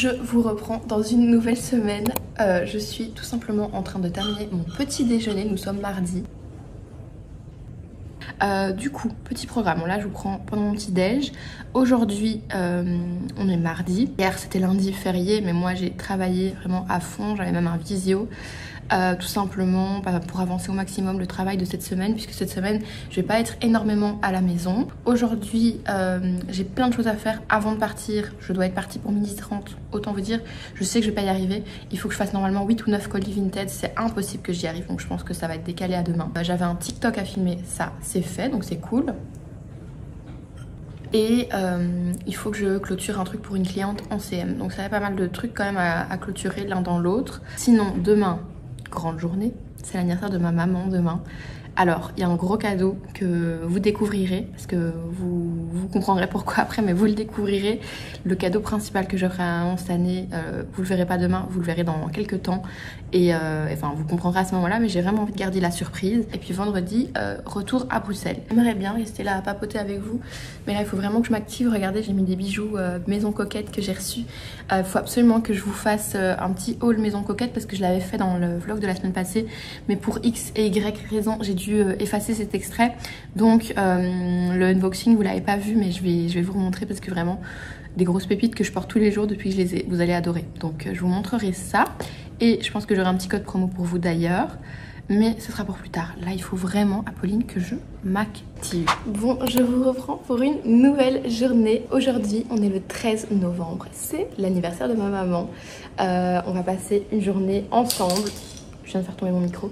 Je vous reprends dans une nouvelle semaine. Je suis tout simplement en train de terminer mon petit déjeuner. Nous sommes mardi. Du coup, petit programme. Là, je vous prends pendant mon petit déj. Aujourd'hui, on est mardi. Hier, c'était lundi férié, mais moi, j'ai travaillé vraiment à fond. J'avais même un visio. Tout simplement pour avancer au maximum le travail de cette semaine, puisque cette semaine je vais pas être énormément à la maison. Aujourd'hui j'ai plein de choses à faire avant de partir. Je dois être partie pour 12h30, autant vous dire je sais que je vais pas y arriver. Il faut que je fasse normalement 8 ou 9 colis vintage, c'est impossible que j'y arrive, donc je pense que ça va être décalé à demain. J'avais un TikTok à filmer, ça c'est fait, donc c'est cool. Et il faut que je clôture un truc pour une cliente en CM, donc ça va pas mal de trucs quand même à clôturer l'un dans l'autre. Sinon demain, grande journée, c'est l'anniversaire de ma maman demain. Alors, il y a un gros cadeau que vous découvrirez, parce que vous comprendrez pourquoi après, mais vous le découvrirez. Le cadeau principal que j'offre à ma maman cette année, vous le verrez pas demain, vous le verrez dans quelques temps. Et enfin, vous comprendrez à ce moment-là, mais j'ai vraiment envie de garder la surprise. Et puis vendredi, retour à Bruxelles. J'aimerais bien rester là à papoter avec vous, mais là, il faut vraiment que je m'active. Regardez, j'ai mis des bijoux Maison Coquette que j'ai reçus. Il faut absolument que je vous fasse un petit haul Maison Coquette, parce que je l'avais fait dans le vlog de la semaine passée, mais pour X et Y raison, j'ai dû effacer cet extrait. Donc le unboxing, vous l'avez pas vu, mais je vais vous remontrer, parce que vraiment, des grosses pépites que je porte tous les jours depuis que je les ai. Vous allez adorer. Donc je vous montrerai ça. Et je pense que j'aurai un petit code promo pour vous d'ailleurs. Mais ce sera pour plus tard. Là, il faut vraiment, Apolline, que je m'active. Bon, je vous reprends pour une nouvelle journée. Aujourd'hui, on est le 13 novembre. C'est l'anniversaire de ma maman. On va passer une journée ensemble. Je viens de faire tomber mon micro.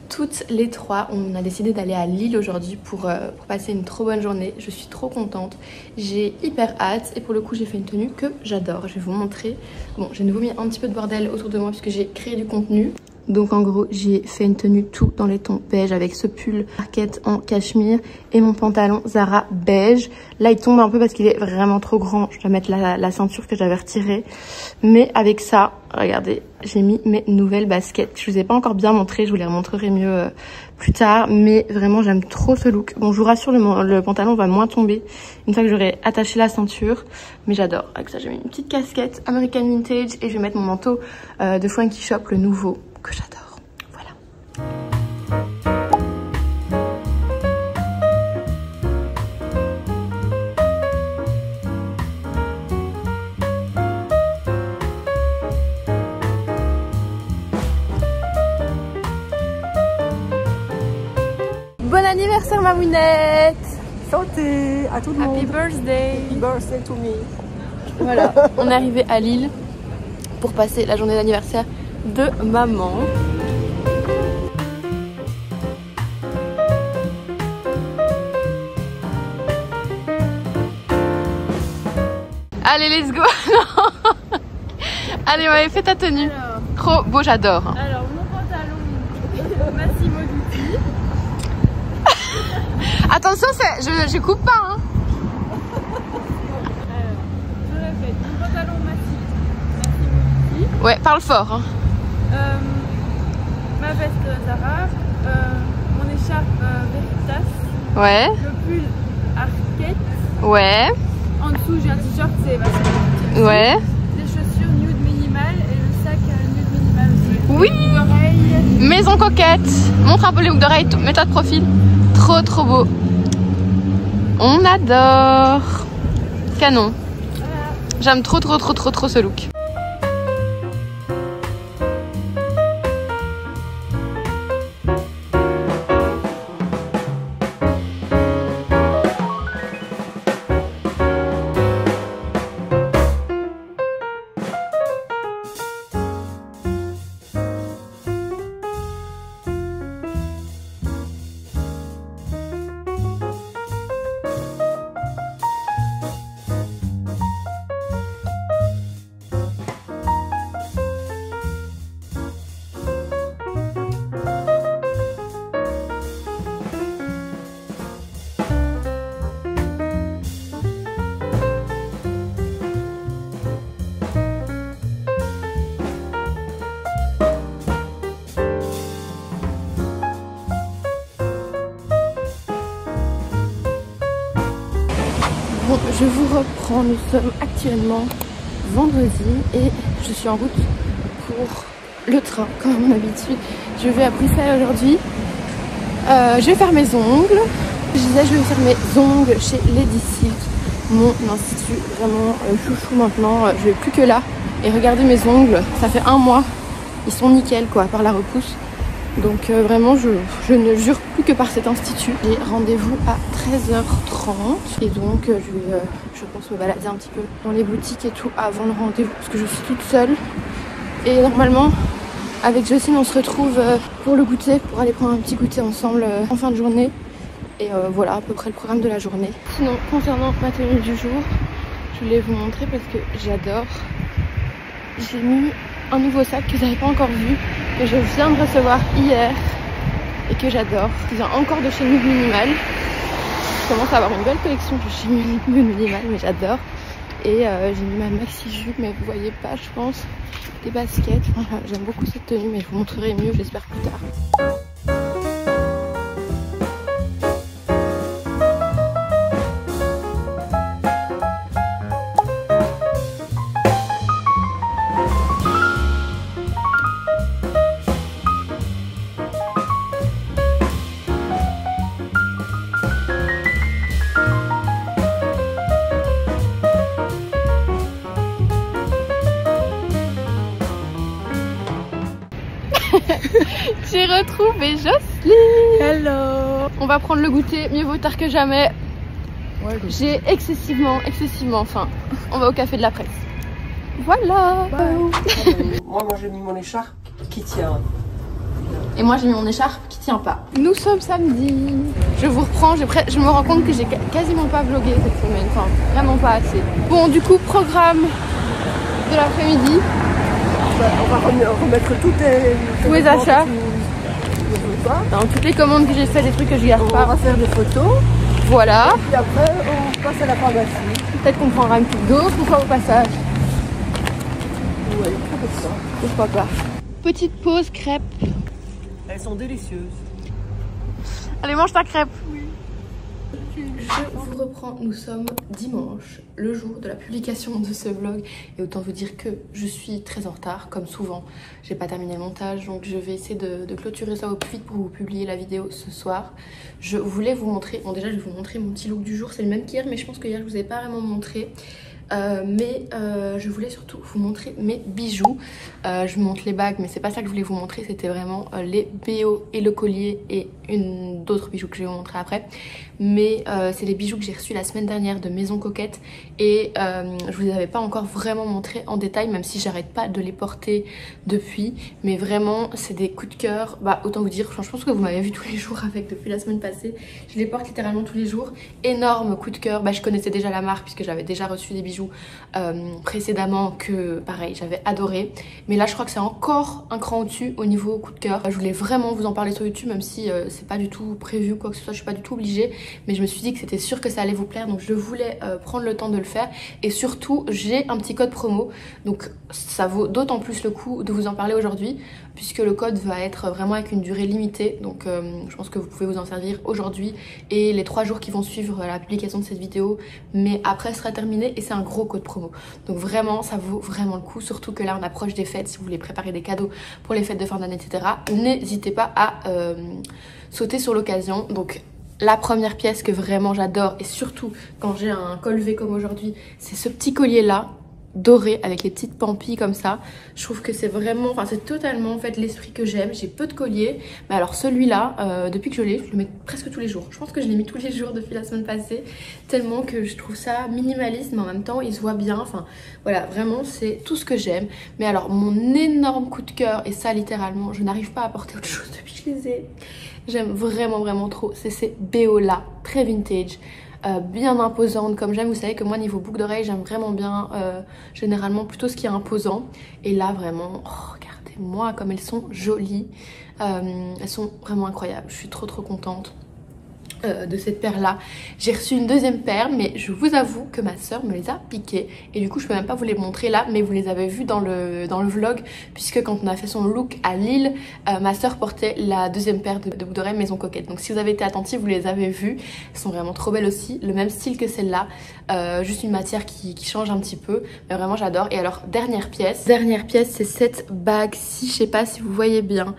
Toutes les trois, on a décidé d'aller à Lille aujourd'hui pour passer une trop bonne journée. Je suis trop contente. J'ai hyper hâte. Et pour le coup, j'ai fait une tenue que j'adore. Je vais vous montrer. Bon, j'ai de nouveau mis un petit peu de bordel autour de moi puisque j'ai créé du contenu. Donc en gros, j'ai fait une tenue tout dans les tons beige avec ce pull marquette en cachemire et mon pantalon Zara beige. Là, il tombe un peu parce qu'il est vraiment trop grand. Je dois mettre la ceinture que j'avais retirée. Mais avec ça, regardez, j'ai mis mes nouvelles baskets. Je vous ai pas encore bien montré, je vous les remontrerai mieux plus tard. Mais vraiment, j'aime trop ce look. Bon, je vous rassure, le pantalon va moins tomber une fois que j'aurai attaché la ceinture. Mais j'adore. Avec ça, j'ai mis une petite casquette American Vintage et je vais mettre mon manteau de Frankie Shop, le nouveau, que j'adore. Voilà. Bon anniversaire Mamounette. Santé à tout le monde. Happy birthday. Happy birthday to me. Voilà, on est arrivé à Lille pour passer la journée d'anniversaire de maman. Allez, let's go. Allez, ouais, fais ta tenue. Alors, trop beau, j'adore. Alors, mon pantalon Massimo Dutti. Attention, je coupe pas. Hein. Alors, je répète, mon pantalon Massimo Dutti. Ouais, parle fort. Hein. Ma veste Zara, mon écharpe Veritas, Ouais. le pull Arquette, Ouais. en dessous j'ai un t-shirt, c'est Massimo. Ouais. Les chaussures nude minimal et le sac nude minimal aussi. Oui. Les oreilles. Maison Coquette. Montre un peu les boucles d'oreilles, mets-toi de profil. Trop trop beau. On adore. Canon. Voilà. J'aime trop ce look. Bon, je vous reprends, nous sommes actuellement vendredi et je suis en route pour le train comme à mon habitude. Je vais à Bruxelles aujourd'hui. Je vais faire mes ongles. Je disais je vais faire mes ongles chez Lady Silk, mon institut vraiment chouchou maintenant. Je vais plus que là et regardez mes ongles, ça fait 1 mois. Ils sont nickel quoi, par la repousse. Donc vraiment je ne jure plus que par cet institut. J'ai rendez-vous à 13h30 et donc je vais je pense me balader un petit peu dans les boutiques et tout avant le rendez-vous parce que je suis toute seule. Et normalement avec Jocelyne on se retrouve pour le goûter, pour aller prendre un petit goûter ensemble en fin de journée. Et voilà à peu près le programme de la journée. Sinon concernant ma tenue du jour, je voulais vous montrer parce que j'adore. J'ai mis un nouveau sac que vous n'avez pas encore vu, que je viens de recevoir hier et que j'adore. Il vient encore de chez Nude Minimal. Je commence à avoir une belle collection de chez Nude Minimal, mais j'adore. Et j'ai mis ma maxi jupe, mais vous voyez pas, je pense, des baskets. Enfin, j'aime beaucoup cette tenue, mais je vous montrerai mieux, j'espère plus tard. J'ai retrouvé Jocelyne. Hello. On va prendre le goûter, mieux vaut tard que jamais. Ouais, j'ai excessivement faim. On va au café de la presse. Voilà. Moi j'ai mis mon écharpe qui tient. Et moi j'ai mis mon écharpe qui tient pas. Nous sommes samedi. Je vous reprends, je me rends compte que j'ai quasiment pas vlogué cette semaine. Enfin, vraiment pas assez. Bon, du coup, programme de l'après-midi. On va remettre tous les achats. Dans toutes les commandes que j'ai fait, des trucs que je garde pas. On va faire des photos. Voilà. Et puis après, on passe à la pharmacie. Peut-être qu'on prendra un petit d'eau pour faire au passage. Oui, pourquoi pas. Petite pause crêpes. Elles sont délicieuses. Allez, mange ta crêpe. Oui. Je vous reprends, nous sommes dimanche, le jour de la publication de ce vlog. Et autant vous dire que je suis très en retard, comme souvent. J'ai pas terminé le montage, donc je vais essayer de clôturer ça au plus vite pour vous publier la vidéo ce soir. Je voulais vous montrer, bon déjà je vais vous montrer mon petit look du jour, c'est le même qu'hier, mais je pense que hier je vous ai pas vraiment montré. Je voulais surtout vous montrer mes bijoux. Je vous montre les bagues, mais c'est pas ça que je voulais vous montrer, c'était vraiment les BO et le collier et d'autres bijoux que je vais vous montrer après. Mais c'est les bijoux que j'ai reçus la semaine dernière de Maison Coquette et je vous les avais pas encore vraiment montrés en détail, même si j'arrête pas de les porter depuis. Mais vraiment c'est des coups de cœur. Bah autant vous dire, je pense que vous m'avez vu tous les jours avec depuis la semaine passée. Je les porte littéralement tous les jours. Énorme coup de cœur. Bah je connaissais déjà la marque puisque j'avais déjà reçu des bijoux précédemment que pareil j'avais adoré, mais là je crois que c'est encore un cran au-dessus au niveau coup de cœur. Je voulais vraiment vous en parler sur YouTube, même si c'est pas du tout prévu ou quoi que ce soit, je suis pas du tout obligée, mais je me suis dit que c'était sûr que ça allait vous plaire, donc je voulais prendre le temps de le faire. Et surtout j'ai un petit code promo, donc ça vaut d'autant plus le coup de vous en parler aujourd'hui puisque le code va être vraiment avec une durée limitée, donc je pense que vous pouvez vous en servir aujourd'hui et les 3 jours qui vont suivre la publication de cette vidéo, mais après ce sera terminé et c'est un gros code promo, donc vraiment ça vaut vraiment le coup, surtout que là on approche des fêtes. Si vous voulez préparer des cadeaux pour les fêtes de fin d'année etc, n'hésitez pas à sauter sur l'occasion. Donc la première pièce que vraiment j'adore, et surtout quand j'ai un col V comme aujourd'hui, c'est ce petit collier là doré avec les petites pampilles comme ça. Je trouve que c'est vraiment, enfin c'est totalement en fait l'esprit que j'aime. J'ai peu de colliers, mais alors celui-là depuis que je le mets presque tous les jours. Je pense que je l'ai mis tous les jours depuis la semaine passée, tellement que je trouve ça minimaliste, mais en même temps il se voit bien. Enfin voilà, vraiment c'est tout ce que j'aime. Mais alors mon énorme coup de cœur, et ça littéralement je n'arrive pas à porter autre chose depuis que je les ai, j'aime vraiment trop, c'est ces BO là, très vintage. Bien imposante comme j'aime. Vous savez que moi niveau boucle d'oreille j'aime vraiment bien généralement plutôt ce qui est imposant, et là vraiment regardez-moi comme elles sont jolies. Elles sont vraiment incroyables, je suis trop contente. de cette paire là. J'ai reçu une deuxième paire, mais je vous avoue que ma soeur me les a piquées et du coup je peux même pas vous les montrer là, mais vous les avez vus dans le vlog, puisque quand on a fait son look à Lille, ma soeur portait la deuxième paire de boucles d'oreilles Maison Coquette. Donc si vous avez été attentifs, vous les avez vues. Elles sont vraiment trop belles aussi, le même style que celle-là, juste une matière qui change un petit peu, mais vraiment j'adore. Et alors dernière pièce c'est cette bague-ci, je sais pas si vous voyez bien,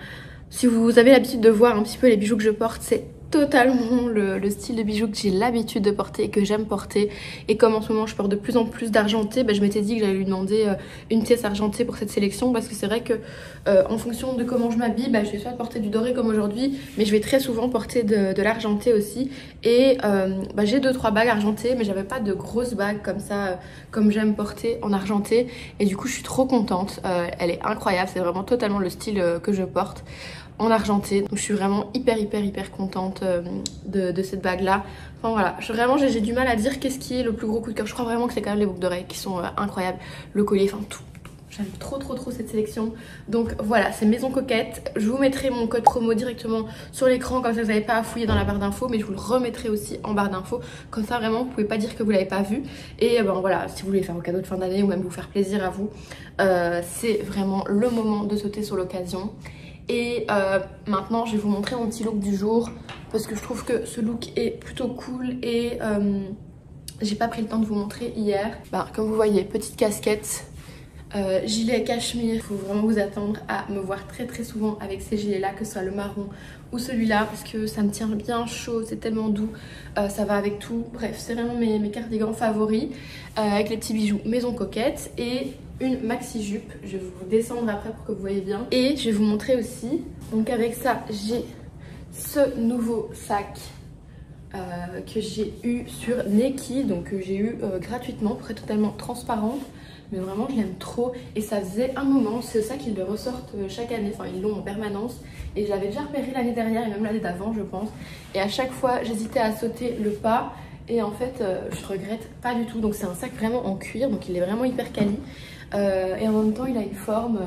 si vous avez l'habitude de voir un petit peu les bijoux que je porte, c'est totalement le style de bijoux que j'ai l'habitude de porter et que j'aime porter. Et comme en ce moment je porte de plus en plus d'argenté, je m'étais dit que j'allais lui demander une pièce argentée pour cette sélection, parce que c'est vrai que en fonction de comment je m'habille, je vais soit porter du doré comme aujourd'hui, mais je vais très souvent porter de l'argenté aussi. Et j'ai 2-3 bagues argentées, mais j'avais pas de grosses bagues comme ça, comme j'aime porter en argenté, et du coup je suis trop contente. Elle est incroyable, c'est vraiment totalement le style que je porte en argenté, donc je suis vraiment hyper contente de cette bague là. Enfin voilà, vraiment j'ai du mal à dire qu'est-ce qui est le plus gros coup de cœur. Je crois vraiment que c'est quand même les boucles d'oreilles qui sont incroyables, le collier, enfin tout. J'aime trop cette sélection. Donc voilà, c'est Maison Coquette. Je vous mettrai mon code promo directement sur l'écran, comme ça vous n'avez pas à fouiller dans la barre d'infos, mais je vous le remettrai aussi en barre d'infos, comme ça vraiment vous pouvez pas dire que vous l'avez pas vu. Et voilà, si vous voulez faire un cadeau de fin d'année ou même vous faire plaisir à vous, c'est vraiment le moment de sauter sur l'occasion. Et maintenant je vais vous montrer mon petit look du jour, parce que je trouve que ce look est plutôt cool et j'ai pas pris le temps de vous montrer hier. Comme vous voyez, petite casquette, gilet cachemire. Il faut vraiment vous attendre à me voir très souvent avec ces gilets là, que ce soit le marron ou celui-là, parce que ça me tient bien chaud, c'est tellement doux, ça va avec tout. Bref, c'est vraiment mes cardigans favoris, avec les petits bijoux Maison Coquette et une maxi jupe. Je vais vous descendre après pour que vous voyez bien. Et je vais vous montrer aussi, donc avec ça j'ai ce nouveau sac que j'ai eu sur Neki, donc que j'ai eu gratuitement pour être totalement transparente. Mais vraiment je l'aime trop et ça faisait un moment, c'est ça qu'ils le ressortent chaque année, enfin ils l'ont en permanence. Et je l'avais déjà repéré l'année dernière et même l'année d'avant je pense. Et à chaque fois j'hésitais à sauter le pas. Et en fait je regrette pas du tout. Donc c'est un sac vraiment en cuir, donc il est vraiment hyper quali. Et en même temps il a une forme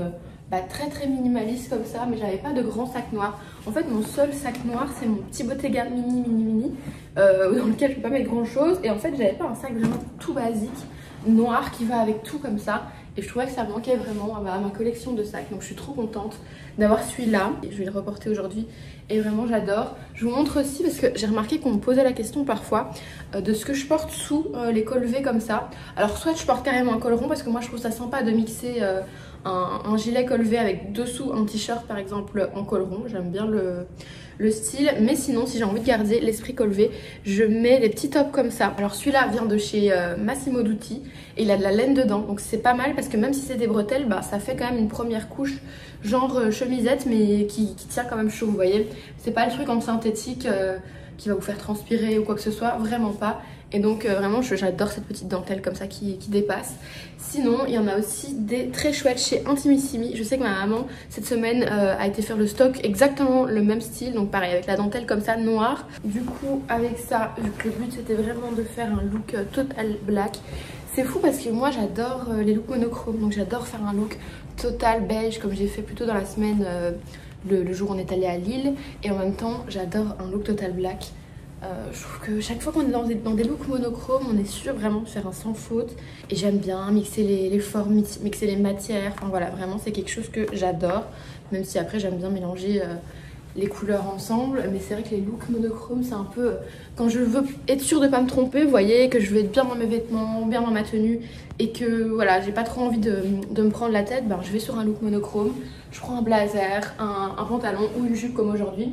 très minimaliste comme ça. Mais j'avais pas de grand sac noir. En fait mon seul sac noir c'est mon petit Bottega mini dans lequel je peux pas mettre grand chose. Et en fait j'avais pas un sac vraiment tout basique noir qui va avec tout comme ça, et je trouvais que ça manquait vraiment à ma collection de sacs. Donc je suis trop contente d'avoir celui-là. Je vais le reporter aujourd'hui et vraiment j'adore. Je vous montre aussi parce que j'ai remarqué qu'on me posait la question parfois de ce que je porte sous les cols V comme ça. Alors soit je porte carrément un col rond, parce que moi je trouve ça sympa de mixer un gilet col V avec dessous un t-shirt par exemple en col rond. J'aime bien le style, mais sinon si j'ai envie de garder l'esprit col V, je mets des petits tops comme ça. Alors celui-là vient de chez Massimo Dutti et il a de la laine dedans, donc c'est pas mal parce que même si c'est des bretelles, ça fait quand même une première couche genre chemisette, mais qui tient quand même chaud, vous voyez. C'est pas le truc en synthétique qui va vous faire transpirer ou quoi que ce soit, vraiment pas. Et donc vraiment j'adore cette petite dentelle comme ça qui dépasse. Sinon il y en a aussi des très chouettes chez Intimissimi. Je sais que ma maman cette semaine a été faire le stock exactement le même style, donc pareil avec la dentelle comme ça noire. Du coup avec ça, vu que le but c'était vraiment de faire un look total black. C'est fou parce que moi j'adore les looks monochromes, donc j'adore faire un look total beige comme j'ai fait plus tôt dans la semaine le jour où on est allé à Lille. Et en même temps j'adore un look total black. Je trouve que chaque fois qu'on est dans des looks monochromes, on est sûr vraiment de faire un sans faute. Et j'aime bien mixer les formes, mixer les matières. Enfin voilà, vraiment c'est quelque chose que j'adore. Même si après j'aime bien mélanger les couleurs ensemble. Mais c'est vrai que les looks monochromes, c'est un peu... Quand je veux être sûre de ne pas me tromper, vous voyez, que je veux être bien dans mes vêtements, bien dans ma tenue. Et que voilà, j'ai pas trop envie de me prendre la tête, je vais sur un look monochrome. Je prends un blazer, un pantalon ou une jupe comme aujourd'hui.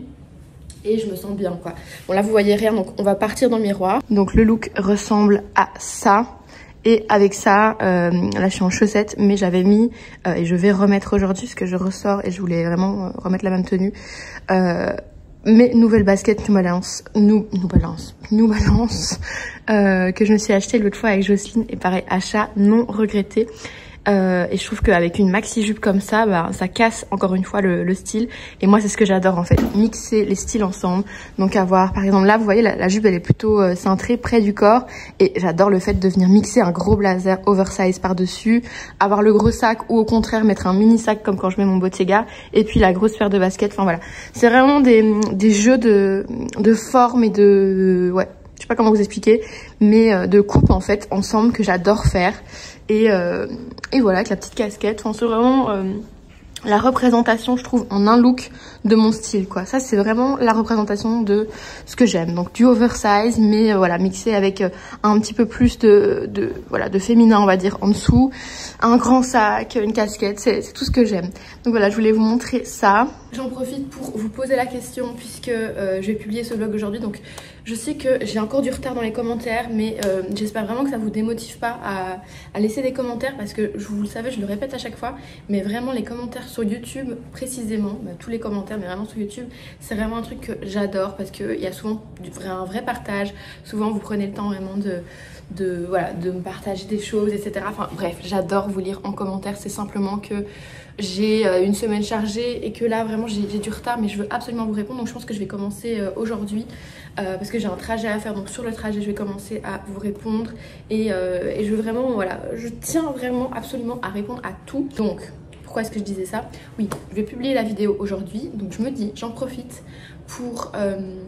Et je me sens bien quoi. Bon là vous voyez rien, donc on va partir dans le miroir. Donc le look ressemble à ça. Et avec ça, là je suis en chaussettes, mais j'avais mis, et je vais remettre aujourd'hui parce que je ressors et je voulais vraiment remettre la même tenue. Mes nouvelles baskets New Balance, que je me suis acheté l'autre fois avec Jocelyne. Et pareil, achat non regretté. et je trouve qu'avec une maxi jupe comme ça, bah, ça casse encore une fois le style. Et moi c'est ce que j'adore en fait, mixer les styles ensemble. Donc avoir par exemple là vous voyez la jupe elle est plutôt cintrée près du corps, et j'adore le fait de venir mixer un gros blazer oversize par dessus, avoir le gros sac, ou au contraire mettre un mini sac comme quand je mets mon Bottega, et puis la grosse paire de baskets. Enfin voilà, c'est vraiment des jeux de forme et de ouais, je sais pas comment vous expliquer, mais de coupe en fait ensemble que j'adore faire. Et voilà, avec la petite casquette, enfin, c'est vraiment la représentation, je trouve, en un look de mon style, quoi. Ça, c'est vraiment la représentation de ce que j'aime. Donc du oversize, mais voilà, mixé avec un petit peu plus de féminin, on va dire, en dessous. Un grand sac, une casquette, c'est tout ce que j'aime. Donc voilà, je voulais vous montrer ça. J'en profite pour vous poser la question, puisque je vais publier ce vlog aujourd'hui. Donc je sais que j'ai encore du retard dans les commentaires, mais j'espère vraiment que ça vous démotive pas à laisser des commentaires, parce que vous le savez, je le répète à chaque fois, mais vraiment les commentaires sur YouTube précisément, bah, tous les commentaires, mais vraiment sur YouTube, c'est vraiment un truc que j'adore, parce qu'il y a souvent un vrai partage. Souvent vous prenez le temps vraiment de me partager des choses, etc. Enfin bref, j'adore vous lire en commentaire. C'est simplement que j'ai une semaine chargée et que là vraiment j'ai du retard, mais je veux absolument vous répondre. Donc je pense que je vais commencer aujourd'hui parce que j'ai un trajet à faire. Donc sur le trajet je vais commencer à vous répondre et je veux vraiment, voilà, je tiens vraiment absolument à répondre à tout. Donc pourquoi est-ce que je disais ça? Oui, je vais publier la vidéo aujourd'hui, donc je me dis, j'en profite pour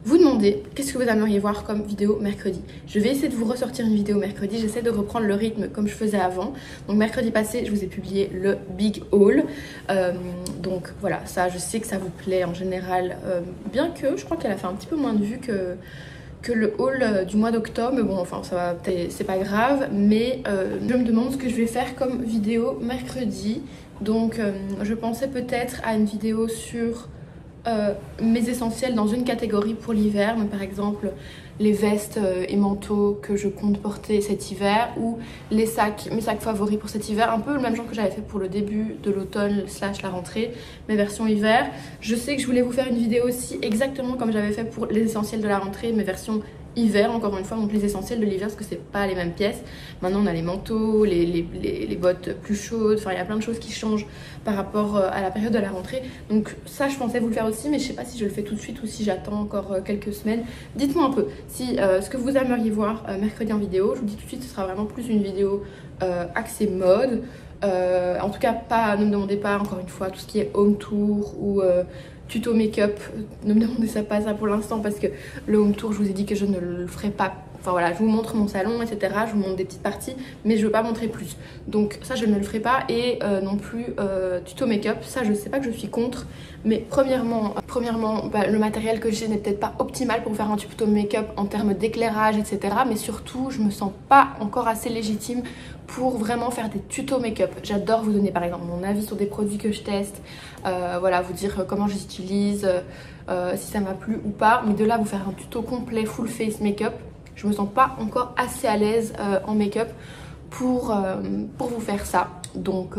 vous demander qu'est-ce que vous aimeriez voir comme vidéo mercredi. Je vais essayer de vous ressortir une vidéo mercredi, j'essaie de reprendre le rythme comme je faisais avant. Donc mercredi passé, je vous ai publié le Big Haul. Donc voilà, ça, je sais que ça vous plaît en général, bien que je crois qu'elle a fait un petit peu moins de vues que le haul du mois d'octobre, mais bon, enfin ça va, c'est pas grave. Mais je me demande ce que je vais faire comme vidéo mercredi. Donc je pensais peut-être à une vidéo sur mes essentiels dans une catégorie pour l'hiver, par exemple les vestes et manteaux que je compte porter cet hiver, ou les sacs, mes sacs favoris pour cet hiver, un peu le même genre que j'avais fait pour le début de l'automne / la rentrée, mes versions hiver. Je sais que je voulais vous faire une vidéo aussi exactement comme j'avais fait pour les essentiels de la rentrée, mes versions hiver, encore une fois, donc les essentiels de l'hiver, parce que c'est pas les mêmes pièces. Maintenant on a les manteaux, les bottes plus chaudes, enfin il y a plein de choses qui changent par rapport à la période de la rentrée. Donc ça je pensais vous le faire aussi, mais je sais pas si je le fais tout de suite ou si j'attends encore quelques semaines. Dites-moi un peu si ce que vous aimeriez voir mercredi en vidéo. Je vous dis tout de suite, ce sera vraiment plus une vidéo axée mode. En tout cas, ne me demandez pas encore une fois tout ce qui est home tour ou tuto make-up, ne me demandez pas ça pour l'instant, parce que le home tour, je vous ai dit que je ne le ferai pas. Enfin voilà, je vous montre mon salon, etc. Je vous montre des petites parties, mais je veux pas montrer plus. Donc ça, je ne le ferai pas. Et non plus tuto make-up, ça je sais pas que je suis contre. Mais premièrement bah, le matériel que j'ai n'est peut-être pas optimal pour faire un tuto make-up en termes d'éclairage, etc. Mais surtout, je me sens pas encore assez légitime pour vraiment faire des tutos make-up. J'adore vous donner par exemple mon avis sur des produits que je teste, voilà, vous dire comment je les utilise, si ça m'a plu ou pas. Mais de là vous faire un tuto complet full face make-up, je me sens pas encore assez à l'aise en make-up pour vous faire ça. Donc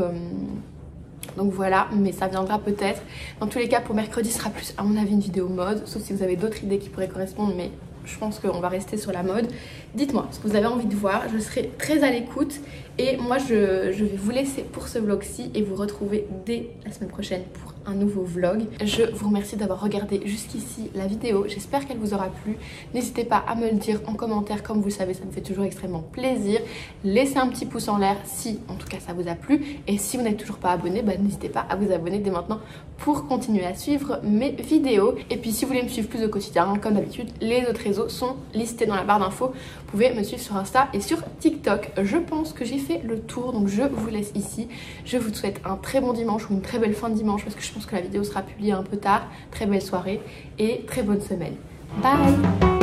voilà, mais ça viendra peut-être. Dans tous les cas, pour mercredi, ce sera plus à mon avis une vidéo mode, sauf si vous avez d'autres idées qui pourraient correspondre, mais je pense qu'on va rester sur la mode. Dites-moi ce que vous avez envie de voir, je serai très à l'écoute. Et moi je vais vous laisser pour ce vlog-ci et vous retrouver dès la semaine prochaine pour un nouveau vlog. Je vous remercie d'avoir regardé jusqu'ici la vidéo, j'espère qu'elle vous aura plu. N'hésitez pas à me le dire en commentaire, comme vous le savez, ça me fait toujours extrêmement plaisir. Laissez un petit pouce en l'air si en tout cas ça vous a plu, et si vous n'êtes toujours pas abonné, bah, n'hésitez pas à vous abonner dès maintenant pour continuer à suivre mes vidéos. Et puis si vous voulez me suivre plus au quotidien, comme d'habitude, les autres réseaux sont listés dans la barre d'infos. Vous pouvez me suivre sur Insta et sur TikTok. Je pense que j'ai fait le tour, donc je vous laisse ici. Je vous souhaite un très bon dimanche ou une très belle fin de dimanche, parce que je pense que la vidéo sera publiée un peu tard. Très belle soirée et très bonne semaine. Bye!